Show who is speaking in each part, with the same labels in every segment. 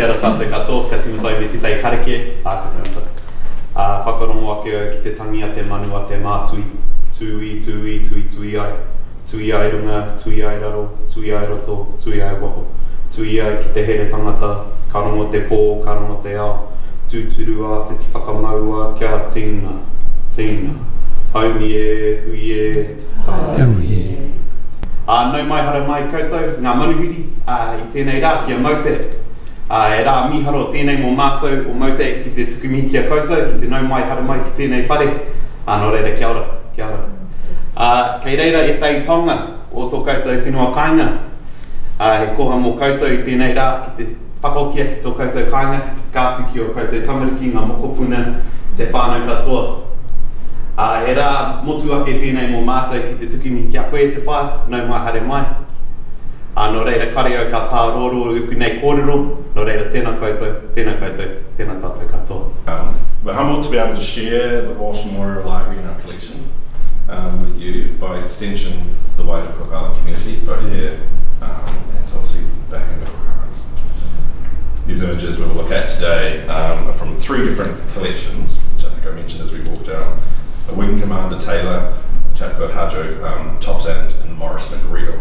Speaker 1: Kia ora tātou katoa, ka timatai me titai kareke, ka timata. Whakarongo ake au ki te tangi a te manu a te mātui. Tui ai. Tui ai runga, tui ai raro, tui ai roto, tui ai waho. Tui ai ki te here tangata, ka rongo te pō, ka rongo te ao. Tūturu a whiti whakamaua kia tīna. Haumi e, hui e,
Speaker 2: Haumi e.
Speaker 1: Nau mai hara mai koutou, ngā manuhiri, i tēnei rā kia MOTAT. E rā miharo tēnei mō mātou o MOTAT ki te tukumihi kia koutou, ki te nau mai hara mai ki tēnei whare. Nō reira, kia ora. Kei reira e tei tonga o tō koutou whenua kāinga. He koha mō koutou i tēnei rā ki te whakokia ki tō koutou kāinga, ki te whakātuki o koutou tamariki, ngā mokopuna, te whānau katoa. He rā motu ake tēnei mō mātou ki te tukumihi kia koe te whai, nau mai hare mai. Nō reira, kare au ka pāroro uku nei kōrero, nō reira, tēnā koutou, tēnā tātou katoa.
Speaker 3: We're humbled to be able to share the Walsh Memorial Library in our collection with you, by extension the wider Cook Island community, both here and obviously back in the Cook Islands. These images we'll look at today are from 3 different collections, which I think I mentioned as we walked down. A Wing Commander Taylor, a chap called Hajo Topsand, and Morris McGreal.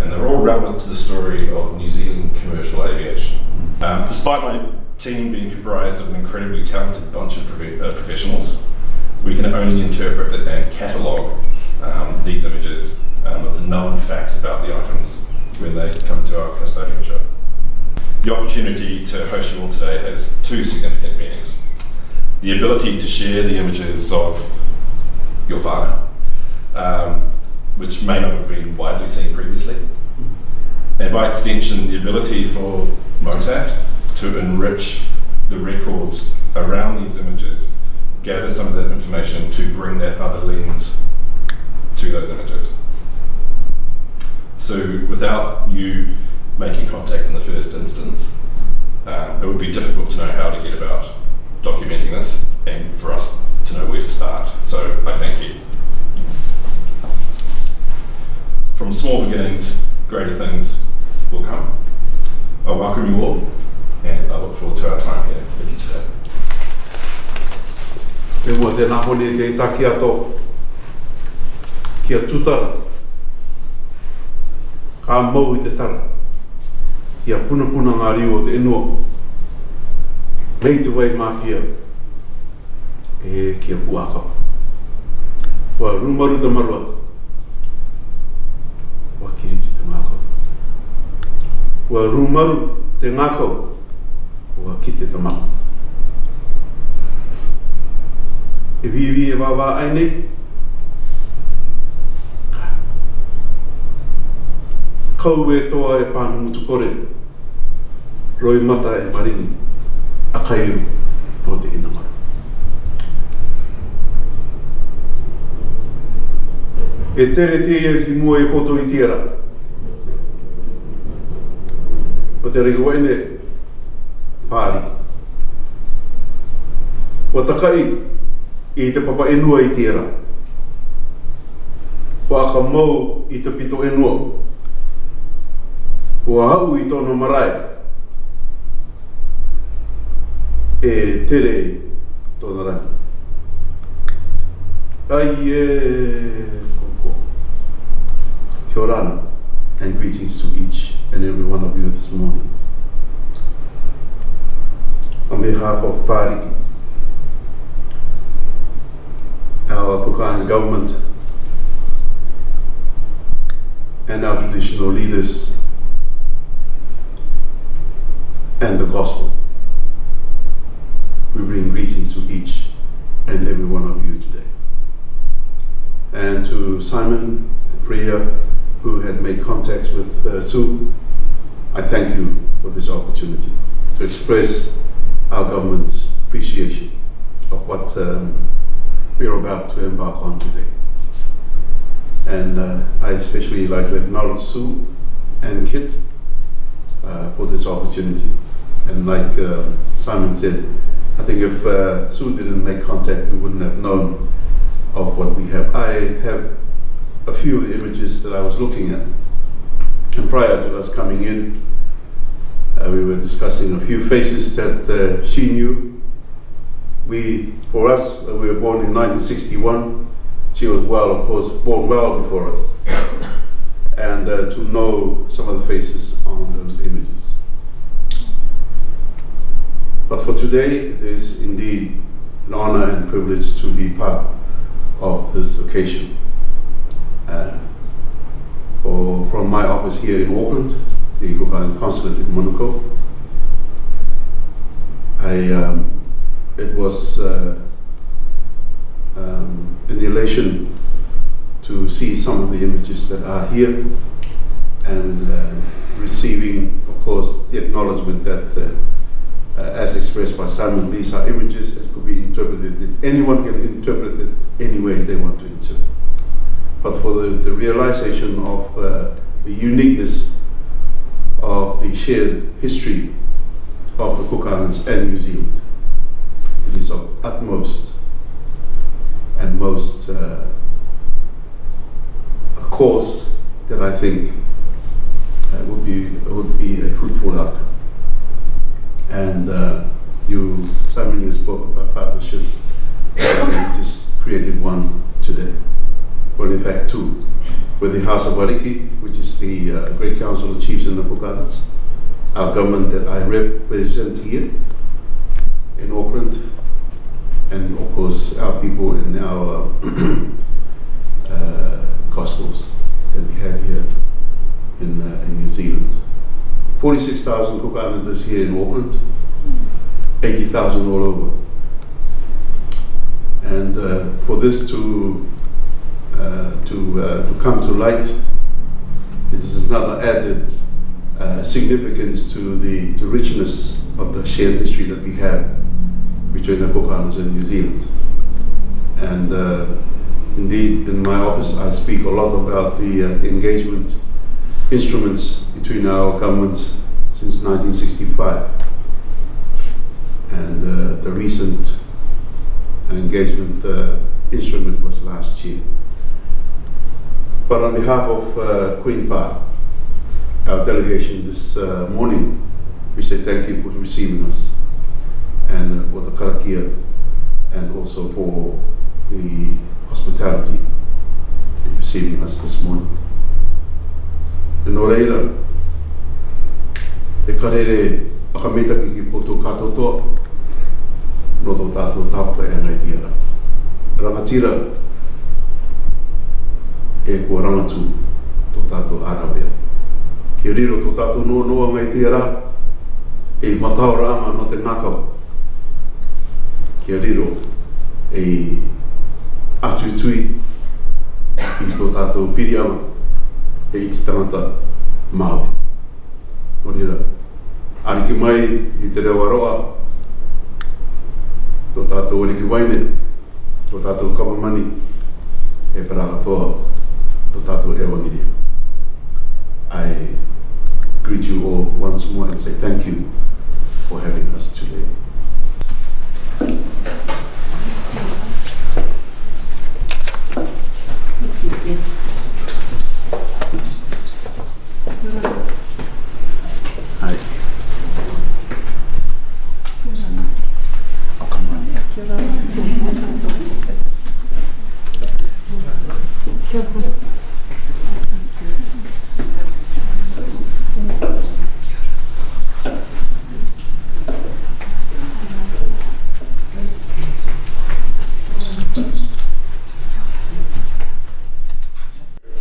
Speaker 3: And they're all relevant to the story of New Zealand commercial aviation. Despite my team being comprised of an incredibly talented bunch of professionals, we can only interpret and catalogue these images with the known facts about the items when they come to our custodianship. The opportunity to host you all today has 2 significant meanings. The ability to share the images of your whānau, which may not have been widely seen previously, and by extension the ability for MOTAT to enrich the records around these images, gather some of that information to bring that other lens to those images. So without you making contact in the first instance, it would be difficult to know how to get about documenting this and for us to know where to start. So I thank you. From small beginnings, greater things will come. I welcome you all, and I look forward to our time here with you today.
Speaker 4: E mua tēnā hone kei taki ato kia tutara. Ka mau I te tara. Kia puna ngā rio o te inua. Mei te wei mā kia. E kia puaka. Wa rumaru te marua. Wa kiriti te ngākau. Wa rumaru te ngākau. Wa kite te mako. E vivi e wawa aine. Kau e toa e pānu mutu kore. Roi mata e marini. Akairu no te inamara. E tere te ia ki mua e koto I tira. O te rei waine Ariki. Wa takai I te papa enua I tira. Wa aka mau I te pito enua. Wa hau I tono marae. E tere tōna rani. Ai e koko. Kia ora and greetings to each and every one of you this morning. On behalf of Ariki, our Cook Islands government, and our traditional leaders, and the gospel, we bring greetings to each and every one of you today. And to Simon and Priya, who had made contacts with Sue, I thank you for this opportunity to express our government's appreciation of what we are about to embark on today. And I especially like to acknowledge Sue and Kit for this opportunity. And like Simon said, I think if Sue didn't make contact, we wouldn't have known of what we have. I have a few of the images that I was looking at. And prior to us coming in, we were discussing a few faces that she knew. For us, we were born in 1961. She was of course, born well before us. And to know some of the faces on those images. But for today, it is indeed an honor and privilege to be part of this occasion. From my office here in Auckland, the Consulate in Monaco, it was an elation to see some of the images that are here and receiving, of course, the acknowledgement that as expressed by Simon, these are images that could be interpreted. Anyone can interpret it any way they want to interpret. But for the realization of the uniqueness of the shared history of the Cook Islands and New Zealand, it is of utmost and most a course that I think would be a fruitful outcome. And Simon, you spoke about partnership. We just created one today. Well, in fact, two. With the House of Ariki, which is the Great Council of Chiefs in the Cook Islands, our government that I represent here in Auckland, and of course our people in our gospels that we have here in New Zealand. 46,000 Cook Islanders here in Auckland, 80,000 all over. And for this to come to light, it is another added significance to the richness of the shared history that we have between the Cook Islands and New Zealand. And indeed, in my office, I speak a lot about the engagement instruments between our governments since 1965. And the recent engagement instrument was last year. But on behalf of Queen Pa, our delegation this morning, we say thank you for receiving us and for the karakia and also for the hospitality in receiving us this morning. E no reira, e karere akamitaki ki poto katotoa, no tō tātou tāpata e ngai tiara. Rangatira e kua rangatu tō tātou arawea. Ki riro tō tātou noa ngai tiara, e mataora anga no te ngakau. Ki riro e atutui i tō tātou piriama e iti tangata Māori. O rira, ariki mai i te reo aroa, tō tātou ariki waine, tō tātou kamamani, e paragatoa, tō tātou ewangiria. I greet you all once more and say thank you for having us today. Hi. I'll come around.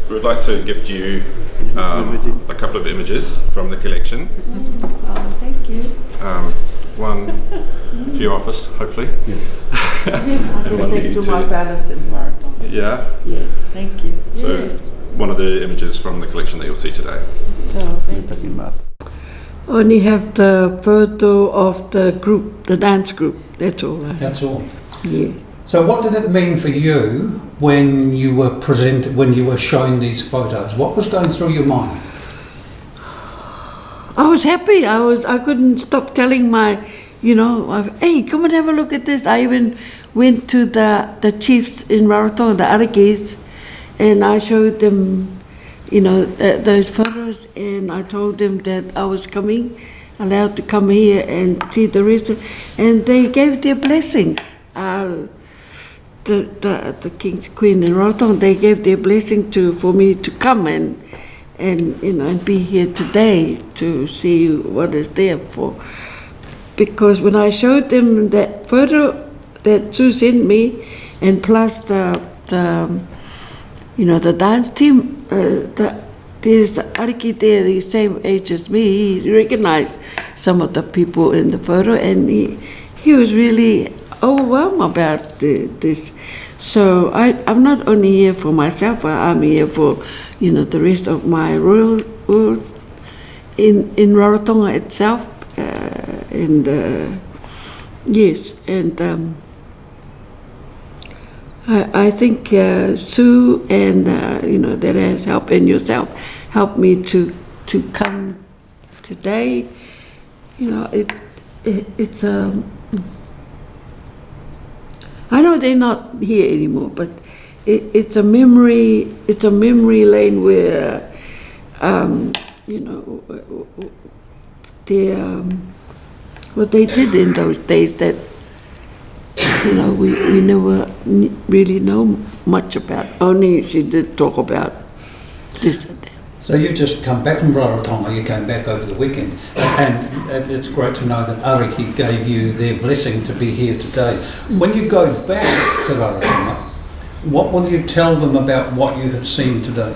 Speaker 3: We would like to gift you a couple of images from the collection.
Speaker 2: Oh, thank you.
Speaker 3: One for your office, hopefully.
Speaker 4: Yes.
Speaker 2: I will take to my palace in Rarotonga.
Speaker 3: Yeah.
Speaker 2: Yeah, thank you.
Speaker 3: So
Speaker 2: Yes.
Speaker 3: one of the images from the collection that you'll see today.
Speaker 2: Oh, thank you. Only have the photo of the group, the dance group. That's all.
Speaker 5: That's all.
Speaker 2: Yes.
Speaker 5: So what did it mean for you when you were shown these photos? What was going through your mind?
Speaker 2: I was happy. I couldn't stop telling my, hey, come and have a look at this. I even went to the chiefs in Rarotonga, the Arikis, and I showed them, those photos, and I told them that I was coming, allowed to come here and see the rest, and they gave their blessings. The King's Queen in Rarotonga, they gave their blessing for me to come and and be here today to see what is there for. Because when I showed them that photo that Sue sent me, and plus the dance team, there's Ariki there, the same age as me. He recognized some of the people in the photo, and he was really overwhelmed about this. So I'm not only here for myself, but I'm here for the rest of my royal in Rarotonga itself. I think Sue and that has helped, and yourself helped me to come today. It's I know they're not here anymore, but it's a memory. It's a memory lane where what they did in those days that we never really know much about. Only she did talk about this and that.
Speaker 5: So you just come back from Rarotonga, you came back over the weekend, and it's great to know that Ariki gave you their blessing to be here today. When you go back to Rarotonga, what will you tell them about what you have seen today?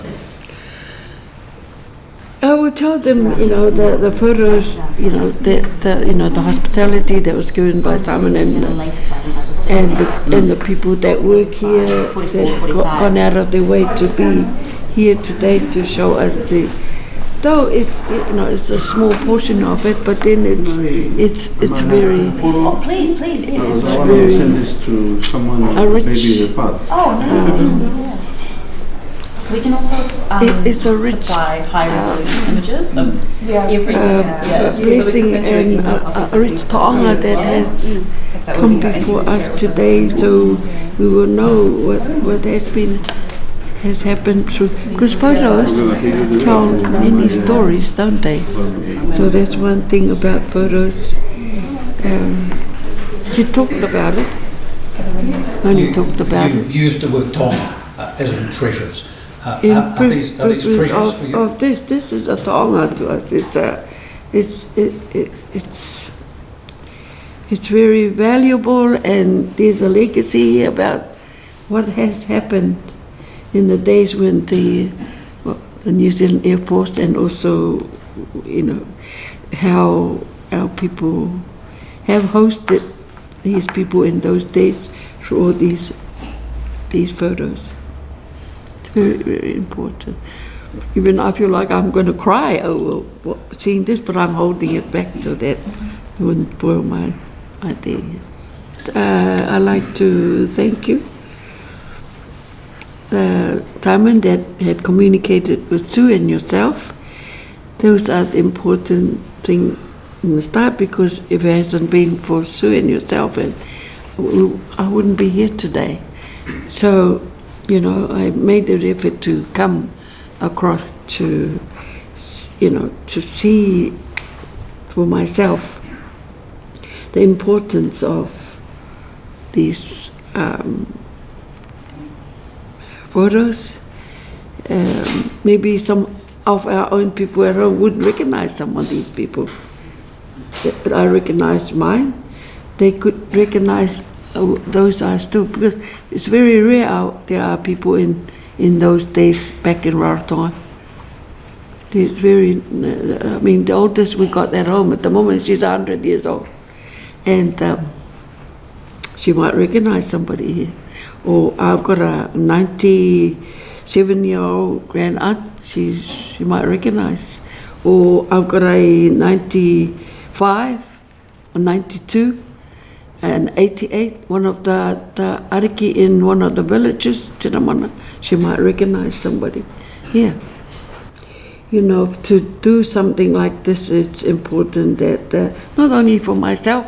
Speaker 2: I will tell them, the photos, the hospitality that was given by Simon and the people that work here, that gone out of their way to be here today to show us though it's a small portion of it, but then it's very.
Speaker 6: Oh, please, yes.
Speaker 2: It's
Speaker 4: I want to send this to someone, maybe the father.
Speaker 6: Oh, amazing. We can also
Speaker 2: it's a rich,
Speaker 6: supply high-resolution images of every
Speaker 2: blessing and a rich taonga that has come before us today, so we will know what has happened through. Because photos tell many stories, don't they? So that's one thing about photos. She talked about it. Only talked about it.
Speaker 5: You've used the word tonga as in treasures. Are these treasures for you?
Speaker 2: Of this is a taonga to us. It's very valuable, and there's a legacy about what has happened in the days when the New Zealand Air Force, and also how our people have hosted these people in those days through all these photos. Very, very important. Even I feel like I'm going to cry seeing this, but I'm holding it back so that it wouldn't spoil my idea. I'd like to thank you, Simon, that had communicated with Sue and yourself. Those are the important things in the start, because if it hasn't been for Sue and yourself, I wouldn't be here today. So, I made an effort to come across to see for myself the importance of these photos. Maybe some of our own people at home wouldn't recognize some of these people, but I recognized mine. They could recognize those are still, because it's very rare there are people in those days back in Rarotonga. It's very, the oldest we got at home at the moment, she's 100 years old, and she might recognize somebody here. Or I've got a 97-year-old grand aunt, she might recognize. Or I've got a 95 or 92 and 88, one of the Ariki in one of the villages, Tinamana, she might recognize somebody here. To do something like this, it's important that not only for myself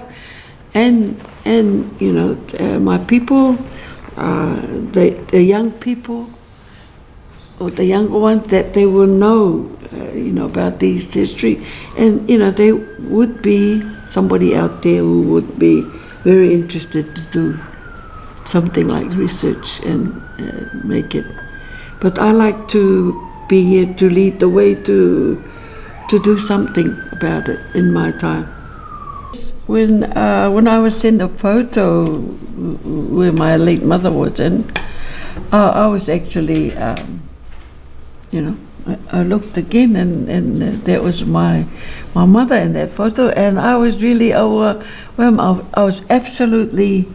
Speaker 2: and my people, the young people or the younger ones, that they will know, about these history. And, there would be somebody out there who would be very interested to do something like research and make it. But I like to be here to lead the way to do something about it in my time. When I was sent a photo where my late mother was in, I was actually, I looked again and that was my mother in that photo, and I was really overwhelmed. I was absolutely,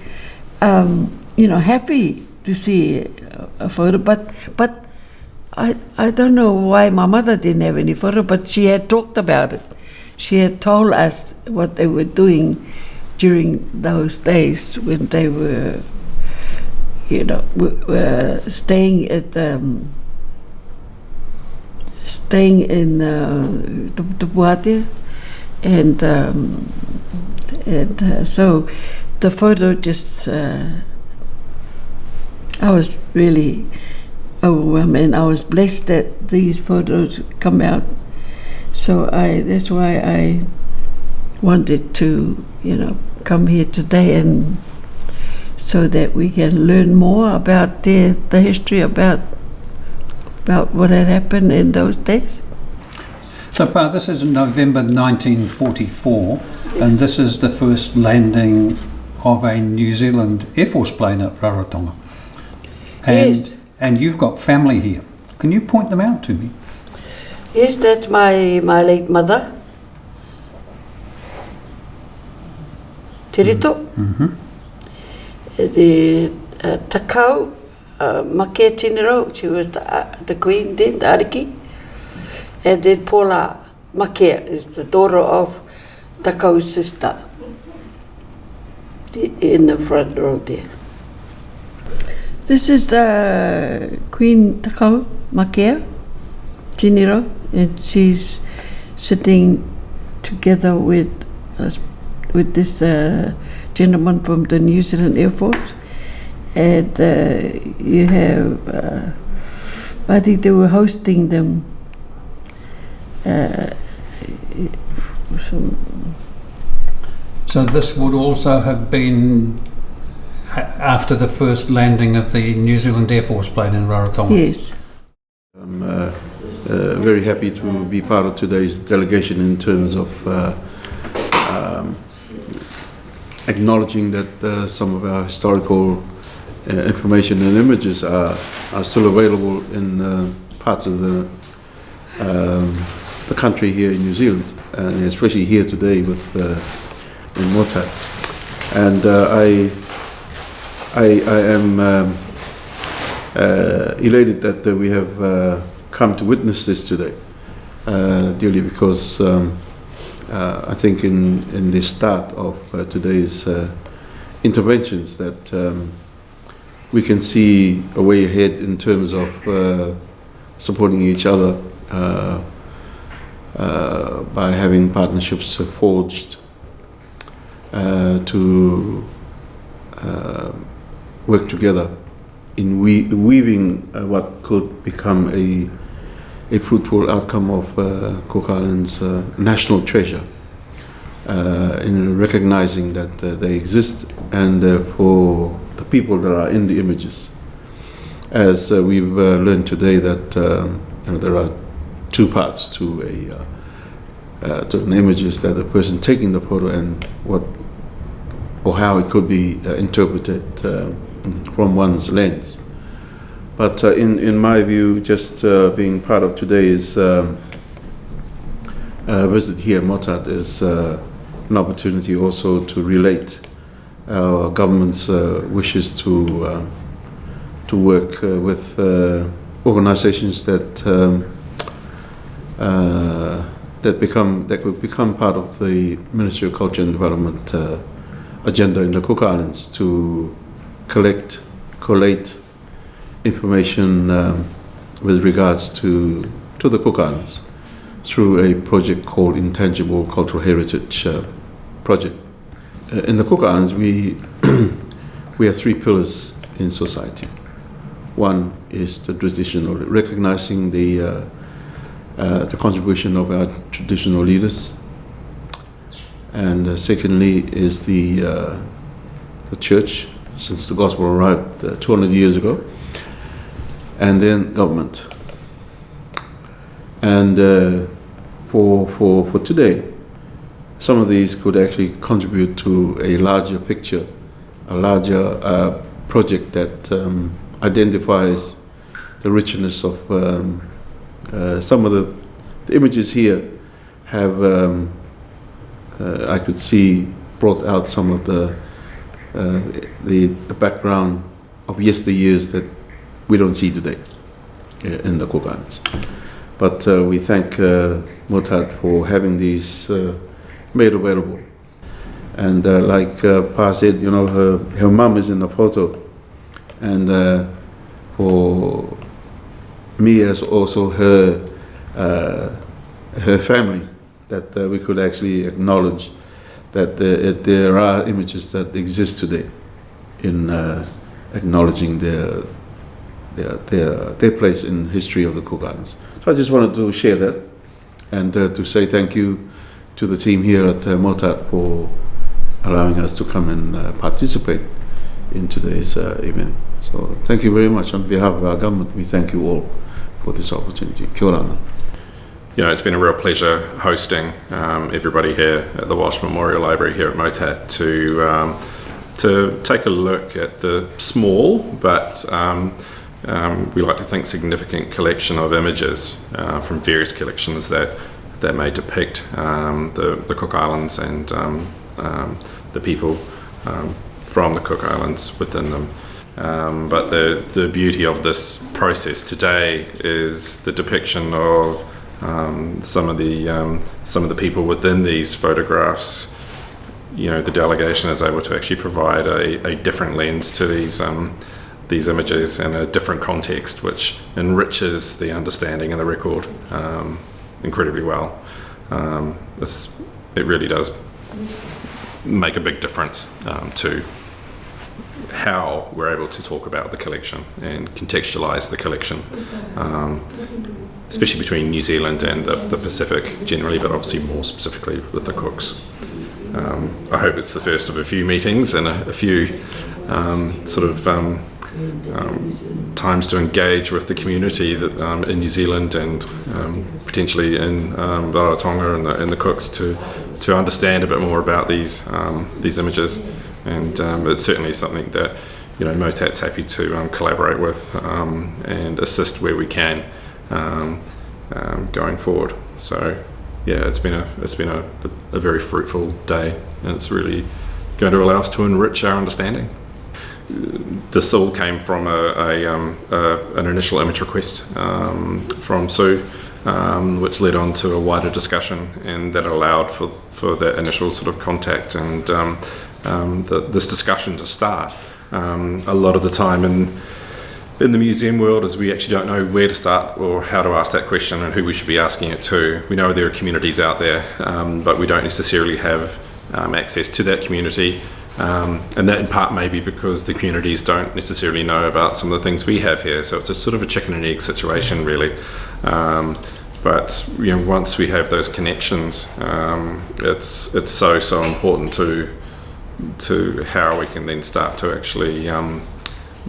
Speaker 2: happy to see a photo, but I don't know why my mother didn't have any photo, but she had talked about it. She had told us what they were doing during those days when they were, staying in the Puate, and so the photo just, I was really overwhelmed, and I was blessed that these photos come out. So that's why I wanted to, come here today, and so that we can learn more about the history, about what had happened in those days.
Speaker 5: So, Pa, this is November 1944, and this is the first landing of a New Zealand Air Force plane at Rarotonga.
Speaker 2: Yes.
Speaker 5: And you've got family here. Can you point them out to me?
Speaker 2: Yes, that's my late mother, Te Rito.
Speaker 5: Mm-hmm.
Speaker 2: The Takau, Make Tinero, she was the queen then, the Ariki. And then Paula Make is the daughter of Takau's sister, in the front row there. This is the Queen Takau Make Tinero, and she's sitting together with this gentleman from the New Zealand Air Force, and you have, I think they were hosting them.
Speaker 5: So this would also have been after the first landing of the New Zealand Air Force plane in Rarotonga?
Speaker 2: Yes.
Speaker 4: I'm very happy to be part of today's delegation in terms of acknowledging that some of our historical information and images are still available in parts of the country here in New Zealand, and especially here today with in MOTAT. And I am elated that we have come to witness this today, dearly, because I think in the start of today's interventions that we can see a way ahead in terms of supporting each other by having partnerships forged to work together in weaving what could become a fruitful outcome of Cook Island's national treasure, in recognizing that they exist, and for the people that are in the images. As we've learned today that there are two parts to an image, is that the person taking the photo and what or how it could be interpreted from one's lens. But in my view, just being part of today's visit here at MOTAT is an opportunity also to relate our government's wishes to work with organizations that could become part of the Ministry of Culture and Development agenda in the Cook Islands, to collate information with regards to the Cook Islands through a project called Intangible Cultural Heritage Project. In the Cook Islands, we have three pillars in society. One is the traditional, recognizing the contribution of our traditional leaders, and secondly is the church, since the gospel arrived 200 years ago, and then government. And for today, some of these could actually contribute to a larger picture, a larger project that identifies the richness of some of the images here have, I could see, brought out some of the background of yesteryears that we don't see today in the Cook Islands. But we thank MOTAT for having these made available. And like Pa said, you know, her mum is in the photo, and for me as also her family, that we could actually acknowledge that there are images that exist today in acknowledging their place in history of the Cook Islands. So I just wanted to share that, and to say thank you to the team here at MOTAT for allowing us to come and participate in today's event. So thank you very much. On behalf of our government, we thank you all for this opportunity. Kia ora.
Speaker 3: You know, it's been a real pleasure hosting everybody here at the Walsh Memorial Library here at MOTAT to take a look at the small but we like to think significant collection of images from various collections that may depict the Cook Islands and the people from the Cook Islands within them. But the beauty of this process today is the depiction of some of the people within these photographs. You know, the delegation is able to actually provide a different lens to these images and a different context, which enriches the understanding and the record incredibly well. It really does make a big difference to how we're able to talk about the collection and contextualize the collection, especially between New Zealand and the Pacific generally, but obviously more specifically with the Cooks. I hope it's the first of a few meetings and a few times to engage with the community that, in New Zealand and potentially in Rarotonga and the Cooks to understand a bit more about these images. And it's certainly something that, you know, MOTAT's happy to collaborate with and assist where we can going forward. So yeah, it's been a very fruitful day, and it's really going to allow us to enrich our understanding. This all came from an initial image request from Sue, which led on to a wider discussion, and that allowed for that initial sort of contact and this discussion to start. A lot of the time in the museum world is we actually don't know where to start or how to ask that question and who we should be asking it to. We know there are communities out there, but we don't necessarily have access to that community. And that in part may be because the communities don't necessarily know about some of the things we have here. So it's a sort of a chicken and egg situation, really. But you know, once we have those connections, it's so important to how we can then start to actually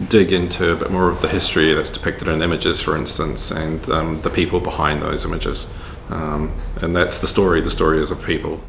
Speaker 3: dig into a bit more of the history that's depicted in images, for instance, and the people behind those images. And that's the story. The story is of people.